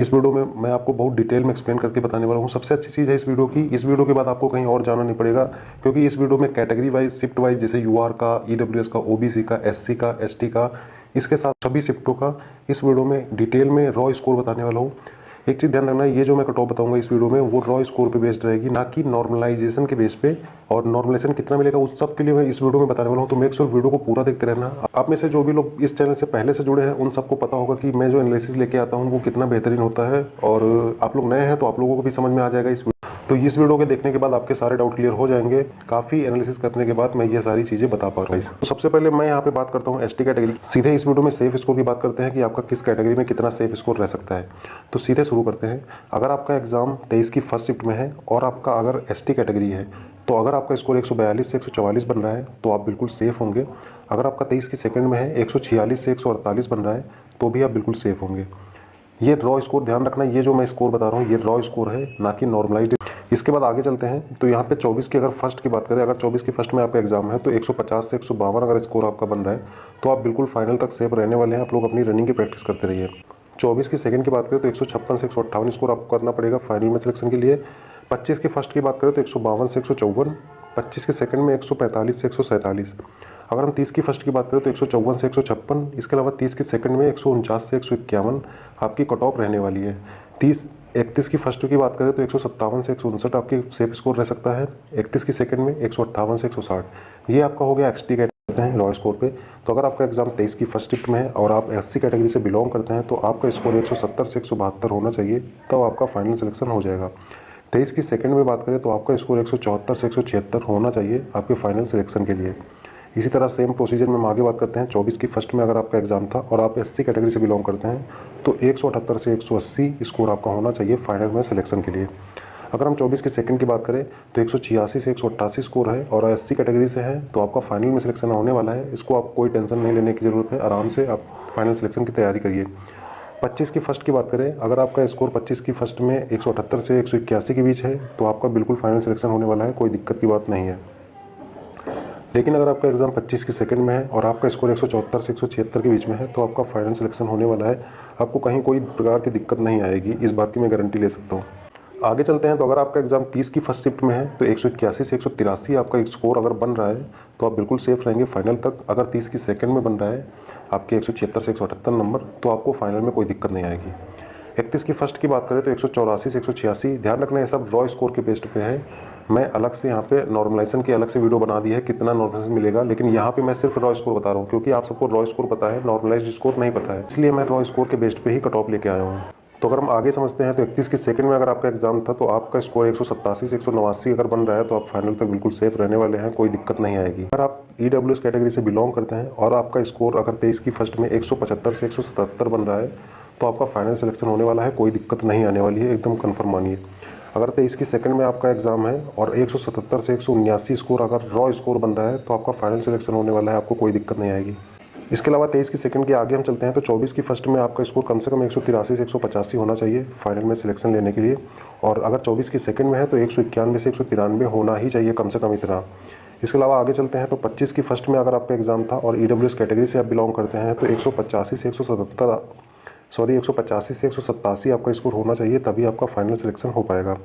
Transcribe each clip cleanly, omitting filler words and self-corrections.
इस वीडियो में मैं आपको बहुत डिटेल में एक्सप्लेन करके बताने वाला हूँ। सबसे अच्छी चीज़ है इस वीडियो की, इस वीडियो के बाद आपको कहीं और जाना नहीं पड़ेगा, क्योंकि इस वीडियो में कैटेगरी वाइज, शिफ्ट वाइज, जैसे यूआर का, ईडब्ल्यूएस का, ओबीसी का, एससी का, एसटी का, इसके साथ सभी शिफ्टों का इस वीडियो में डिटेल में रॉ स्कोर बताने वाला हूँ। एक चीज़ ध्यान रखना है, ये जो मैं कट ऑफ बताऊंगा इस वीडियो में वो रॉ स्कोर पे बेस्ड रहेगी, ना कि नॉर्मलाइजेशन के बेस पे। और नॉर्मलाइजेशन कितना मिलेगा उस सब के लिए मैं इस वीडियो में बताने वाला हूँ, तो मेक श्योर वीडियो को पूरा देखते रहना। आप में से जो भी लोग इस चैनल से पहले से जुड़े हैं उन सबको पता होगा कि मैं जो एनालिसिस लेके आता हूँ वो कितना बेहतरीन होता है, और आप लोग नए हैं तो आप लोगों को भी समझ में आ जाएगा इस तो इस वीडियो के देखने के बाद आपके सारे डाउट क्लियर हो जाएंगे। काफ़ी एनालिसिस करने के बाद मैं ये सारी चीज़ें बता पा रहा हूँ। तो सबसे पहले मैं यहाँ पे बात करता हूँ एसटी कैटेगरी। सीधे इस वीडियो में सेफ स्कोर की बात करते हैं कि आपका किस कैटेगरी में कितना सेफ स्कोर रह सकता है। तो सीधे शुरू करते हैं। अगर आपका एग्जाम 23 की फर्स्ट शिफ्ट में है और आपका अगर एसटी कैटेगरी है, तो अगर आपका स्कोर 142 से 144 बन रहा है तो आप बिल्कुल सेफ होंगे। अगर आपका 23 की सेकंड में है 146 से 148 बन रहा है तो भी आप बिल्कुल सेफ होंगे। ये रॉ स्कोर ध्यान रखना, ये जो मैं स्कोर बता रहा हूँ ये रॉ स्कोर है, ना कि नॉर्मलाइज्ड। इसके बाद आगे चलते हैं। तो यहाँ पे 24 की अगर फर्स्ट की बात करें, अगर 24 की फर्स्ट में आपका एग्जाम है तो 150 से 152 अगर स्कोर आपका बन रहा है तो आप बिल्कुल फाइनल तक सेफ रहने वाले हैं। आप लोग अपनी रनिंग की प्रैक्टिस करते रहिए। 24 की सेकंड की बात करें तो 156 से 158 स्कोर आपको करना पड़ेगा फाइनल में सिलेक्शन के लिए। 25 की फर्स्ट की बात करें तो 152 से 154, 25 के सेकंड में 145 से 147। अगर हम 30 की फर्स्ट की बात करें तो 154 से 156, इसके अलावा 30 की सेकंड में 149 से 151 आपकी कट ऑफ रहने वाली है। 31 की फर्स्ट की बात करें तो 157 से 159 आपकी सेफ स्कोर रह सकता है। 31 की सेकंड में 158 से 160। ये आपका हो गया एक्सटी कहते हैं रॉ स्कोर पे। तो अगर आपका एग्जाम 23 की फर्स्ट शिफ्ट में है और आप एससी कैटेगरी से बिलोंग करते हैं तो आपका स्कोर 170 से 172 होना चाहिए, तब आपका फाइनल सिलेक्शन हो जाएगा। 23 की सेकंड में बात करें तो आपका स्कोर 174 से 176 होना चाहिए आपके फाइनल सिलेक्शन के लिए। इसी तरह सेम प्रोसीजर में हम आगे बात करते हैं। 24 की फर्स्ट में अगर आपका एग्जाम था और आप एससी कैटेगरी से बिलोंग करते हैं तो 178 से 180 स्कोर आपका होना चाहिए फाइनल में सिलेक्शन के लिए। अगर हम 24 के सेकंड की बात करें तो 186 से 188 स्कोर है और एससी कैटेगरी से है तो आपका फाइनल में सिलेक्शन होने वाला है। इसको आप कोई टेंशन नहीं लेने की ज़रूरत है, आराम से आप फाइनल सिलेक्शन की तैयारी करिए। 25 की फर्स्ट की बात करें, अगर आपका स्कोर 25 की फर्स्ट में 178 से 181 के बीच है तो आपका बिल्कुल फाइनल सिलेक्शन होने वाला है, कोई दिक्कत की बात नहीं है। लेकिन अगर आपका एग्जाम 25 की सेकंड में है और आपका स्कोर 174 से 176 के बीच में है तो आपका फाइनल सिलेक्शन होने वाला है। आपको कहीं कोई प्रकार की दिक्कत नहीं आएगी, इस बात की मैं गारंटी ले सकता हूँ। आगे चलते हैं। तो अगर आपका एग्जाम 30 की फर्स्ट शिफ्ट में है तो 181 से 183 आपका स्कोर अगर बन रहा है तो आप बिल्कुल सेफ रहेंगे फाइनल तक। अगर 30 की सेकंड में बन रहा है आपके 176 से 178 नंबर, तो आपको फाइनल में कोई दिक्कत नहीं आएगी। 31 की फर्स्ट की बात करें तो 184 से 186, ध्यान रखना ये सब रॉ स्कोर के बेस्ड पे है। मैं अलग से यहाँ पे नॉर्मलाइजेशन की अलग से वीडियो बना दी है कितना नॉर्मलाइजेशन मिलेगा, लेकिन यहाँ पे मैं सिर्फ रॉ स्कोर बता रहा हूँ क्योंकि आप सबको रॉ स्कोर पता है, नॉर्मलाइज्ड स्कोर नहीं पता है, इसलिए मैं रॉ स्कोर के बेस्ड पे ही कट ऑफ लेके आया हूँ। तो अगर हम आगे समझते हैं तो 31 की सेकंड में अगर आपका एग्जाम था तो आपका स्कोर 187 से 189 अगर बन रहा है तो आप फाइनल तक बिल्कुल सेफ रहने वाले हैं, कोई दिक्कत नहीं आएगी। अगर आप ईडब्ल्यूएस कैटेगरी से बिलोंग करते हैं और आपका स्कोर अगर 23 की फर्स्ट में 175 से 177 बन रहा है तो आपका फाइनल सिलेक्शन होने वाला है, कोई दिक्कत नहीं आने वाली है, एकदम कन्फर्म मानिए। अगर 23 की सेकंड में आपका एग्जाम है और 177 से 179 स्कोर अगर रॉ स्कोर बन रहा है तो आपका फाइनल सिलेक्शन होने वाला है, आपको कोई दिक्कत नहीं आएगी। इसके अलावा 23 की सेकंड के आगे हम चलते हैं तो 24 की फर्स्ट में आपका स्कोर कम से कम 183 से 185 होना चाहिए फाइनल में सिलेक्शन लेने के लिए। और अगर 24 की सेकंड में है तो 191 से 193 होना ही चाहिए कम से कम इतना। इसके अलावा आगे चलते हैं तो 25 की फर्स्ट में अगर आपका एग्जाम था और ईडब्ल्यूएस कैटेगरी से आप बिलोंग करते हैं तो 185 से 187 आपका स्कोर होना चाहिए, तभी आपका फाइनल सिलेक्शन हो पाएगा।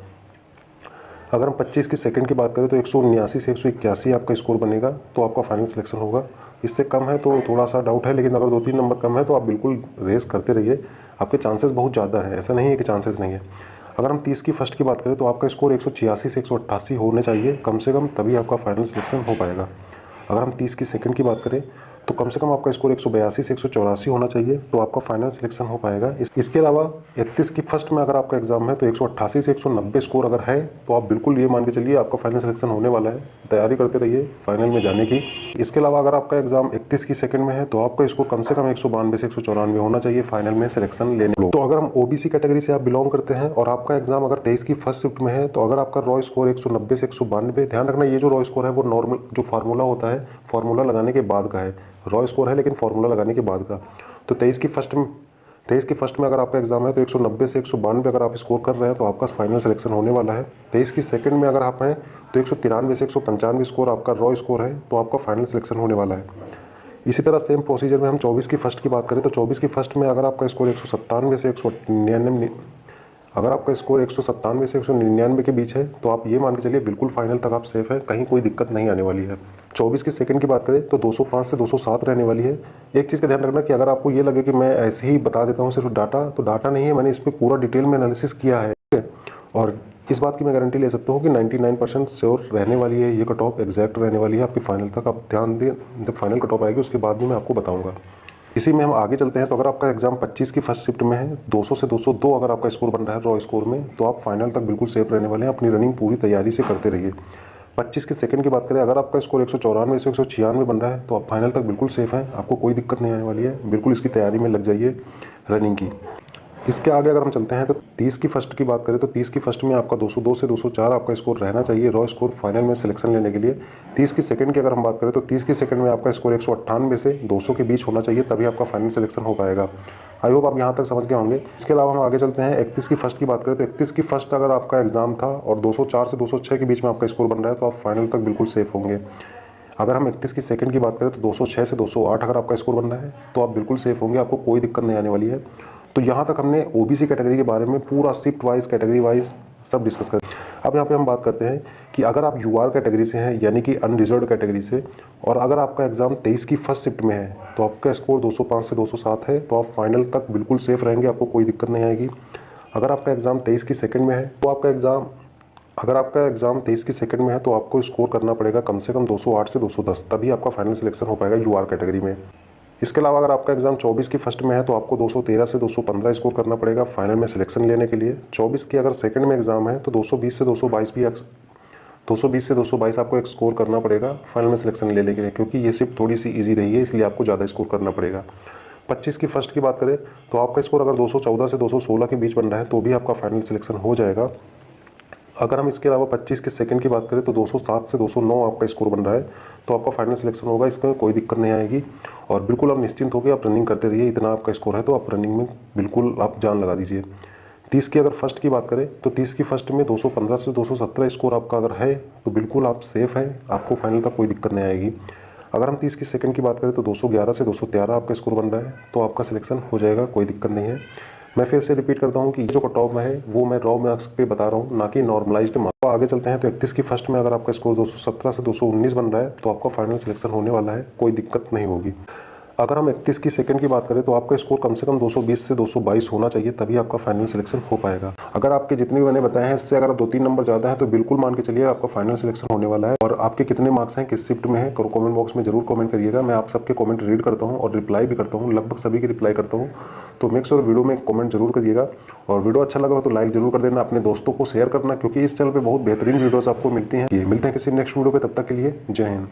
अगर हम 25 की सेकंड की बात करें तो 179 से 181 आपका स्कोर बनेगा तो आपका फाइनल सिलेक्शन होगा। इससे कम है तो थोड़ा सा डाउट है, लेकिन अगर 2-3 नंबर कम है तो आप बिल्कुल रेस करते रहिए, आपके चांसेस बहुत ज़्यादा है, ऐसा नहीं है कि चांसेस नहीं है। अगर हम 30 की फर्स्ट की बात करें तो आपका स्कोर 186 से 188 होने चाहिए कम से कम, तभी आपका फाइनल सिलेक्शन हो पाएगा। अगर हम 30 की सेकंड की बात करें तो कम से कम आपका स्कोर 182 से 184 होना चाहिए तो आपका फाइनल सिलेक्शन हो पाएगा। इसके अलावा 31 की फर्स्ट में अगर आपका एग्जाम है तो 188 से 190 स्कोर अगर है तो आप बिल्कुल ये मान के चलिए आपका फाइनल सिलेक्शन होने वाला है, तैयारी करते रहिए फाइनल में जाने की। इसके अलावा अगर आपका एग्जाम 31 की सेकंड में है तो आपका स्कोर कम से कम 192 से 194 होना चाहिए फाइनल में सिलेक्शन लेने। तो अगर हम ओबीसी कैटेगरी से आप बिलोंग करते हैं और आपका एग्जाम अगर 23 की फर्स्ट शिफ्ट में है तो अगर आपका रॉ स्कोर 190 से 192, ध्यान रखना ये जो रॉ स्कोर है वो नॉर्मल जो फार्मूला होता है, फार्मूला लगाने के बाद का है, रॉ स्कोर है लेकिन फार्मूला लगाने के बाद का। तो 23 की फर्स्ट में अगर आपका एग्जाम है तो 190 से 192 अगर आप स्कोर कर रहे हैं तो आपका फाइनल सिलेक्शन होने वाला है। 23 की सेकंड में अगर आप हैं तो 193 से 195 स्कोर आपका रॉ स्कोर है तो आपका फाइनल सिलेक्शन होने वाला है। इसी तरह सेम प्रोसीजर में हम 24 की फर्स्ट की बात करें तो 24 की फर्स्ट में अगर आपका स्कोर 197 से 199, अगर आपका स्कोर 197 से 199 के बीच है तो आप ये मान के चलिए बिल्कुल फाइनल तक आप सेफ है, कहीं कोई दिक्कत नहीं आने वाली है। 24 की सेकंड की बात करें तो 205 से 207 रहने वाली है। एक चीज़ का ध्यान रखना कि अगर आपको ये लगे कि मैं ऐसे ही बता देता हूँ सिर्फ डाटा, तो डाटा नहीं है, मैंने इस पर पूरा डिटेल में एनालिसिस किया है, ठीक है। और इस बात की मैं गारंटी ले सकता हूँ कि 99% श्योर रहने वाली है, ये कट ऑफ एग्जैक्ट रहने वाली है आपकी फाइनल तक। आप ध्यान दें, जब फाइनल कट ऑफ आएगी उसके बाद भी मैं आपको बताऊँगा। इसी में हम आगे चलते हैं। तो अगर आपका एग्जाम 25 की फर्स्ट शिफ्ट में है, 200 से 202 अगर आपका स्कोर बन रहा है रॉ स्कोर में, तो आप फाइनल तक बिल्कुल सेफ रहने वाले हैं। अपनी रनिंग पूरी तैयारी से करते रहिए। 25 की सेकंड की बात करें, अगर आपका स्कोर 194 से 196 बन रहा है तो आप फाइनल तक बिल्कुल सेफ हैं, आपको कोई दिक्कत नहीं आने वाली है। बिल्कुल इसकी तैयारी में लग जाइए रनिंग की। इसके आगे अगर हम चलते हैं तो 30 की फर्स्ट की बात करें तो 30 की फर्स्ट में आपका 202 से 204 आपका स्कोर रहना चाहिए रॉ स्कोर फाइनल में सिलेक्शन लेने के लिए। 30 की सेकंड की अगर हम बात करें तो 30 की सेकंड में आपका स्कोर 198 से 200 के बीच होना चाहिए, तभी आपका फाइनल सिलेक्शन हो पाएगा। आई होप आप यहाँ तक समझ गए होंगे। इसके अलावा हम आगे चलते हैं 31 की फर्स्ट की बात करें तो 31 की फर्स्ट अगर आपका एग्जाम था और 204 से 206 के बीच में आपका स्कोर बन रहा है तो आप फाइनल तक बिल्कुल सेफ होंगे। अगर हम 31 की सेकंड की बात करें तो 206 से 208 अगर आपका स्कोर बन रहा है तो आप बिल्कुल सेफ होंगे, आपको कोई दिक्कत नहीं आने वाली है। तो यहाँ तक हमने ओबीसी कैटेगरी के बारे में पूरा शिफ्ट वाइज कैटेगरी वाइज सब डिस्कस कर। अब यहाँ पे हम बात करते हैं कि अगर आप यूआर कैटेगरी से हैं, यानी कि अनरिजर्व कैटेगरी से, और अगर आपका एग्जाम 23 की फर्स्ट शिफ्ट में है तो आपका स्कोर 205 से 207 है, तो आप फाइनल तक बिल्कुल सेफ रहेंगे, आपको कोई दिक्कत नहीं आएगी। अगर आपका एग्जाम 23 की सेकंड में है तो अगर आपका एग्जाम 23 की सेकंड में है तो आपको स्कोर करना पड़ेगा कम से कम 208 से 210, तभी आपका फाइनल सिलेक्शन हो पाएगा यूआर कैटेगरी में। इसके अलावा अगर आपका एग्जाम 24 की फर्स्ट में है तो आपको 213 से 215 स्कोर करना पड़ेगा फाइनल में सिलेक्शन लेने के लिए। 24 की अगर सेकंड में एग्जाम है तो 220 से 222 आपको एक स्कोर करना पड़ेगा फाइनल में सिलेक्शन लेने के लिए, क्योंकि ये शिफ्ट थोड़ी सी ईजी रही है इसलिए आपको ज़्यादा स्कोर करना पड़ेगा। 25 की फर्स्ट की बात करें तो आपका स्कोर अगर 214 से 216 के बीच बन रहा है तो भी आपका फाइनल सिलेक्शन हो जाएगा। अगर हम इसके अलावा 25 के सेकंड की बात करें तो 207 से 209 आपका स्कोर बन रहा है तो आपका फाइनल सिलेक्शन होगा, इसमें कोई दिक्कत नहीं आएगी। और बिल्कुल आप निश्चिंत होकर आप रनिंग करते रहिए, इतना आपका स्कोर है तो आप रनिंग में बिल्कुल आप जान लगा दीजिए। 30 की अगर फर्स्ट की बात करें तो 30 की फर्स्ट में 215 से 217 स्कोर आपका अगर है तो बिल्कुल आप सेफ है, आपको फाइनल तक कोई दिक्कत नहीं आएगी। अगर हम 30 की सेकंड की बात करें तो 211 से 213 आपका स्कोर बन रहा है तो आपका सिलेक्शन हो जाएगा, कोई दिक्कत नहीं है। मैं फिर से रिपीट करता हूँ कि जो कट ऑफ में है वो मैं रॉ मार्क्स पे बता रहा हूँ, ना कि नॉर्मलाइज्ड मार्क्स। आगे चलते हैं तो 31 की फर्स्ट में अगर आपका स्कोर 217 से 219 बन रहा है तो आपका फाइनल सिलेक्शन होने वाला है, कोई दिक्कत नहीं होगी। अगर हम 31 की सेकंड की बात करें तो आपका स्कोर कम से कम 220 से 222 होना चाहिए, तभी आपका फाइनल सिलेक्शन हो पाएगा। अगर आपके जितने भी मैंने बताए हैं इससे अगर 2-3 नंबर ज़्यादा है तो बिल्कुल मान के चलिए आपका फाइनल सिलेक्शन होने वाला है। और आपके कितने मार्क्स हैं, किस शिफ्ट में है, कमेंट बॉक्स में जरूर कमेंट करिएगा। मैं आप सबके कमेंट रीड करता हूँ और रिप्लाई भी करता हूँ, लगभग सभी की रिप्लाई करता हूँ। तो मेक श्योर वीडियो में कमेंट जरूर करिएगा, और वीडियो अच्छा लगा हो तो लाइक जरूर कर देना, अपने दोस्तों को शेयर करना, क्योंकि इस चैनल पर बहुत बेहतरीन वीडियोज़ आपको मिलती हैं। मिलते हैं किसी नेक्स्ट वीडियो पर, तब तक के लिए जय हिंद।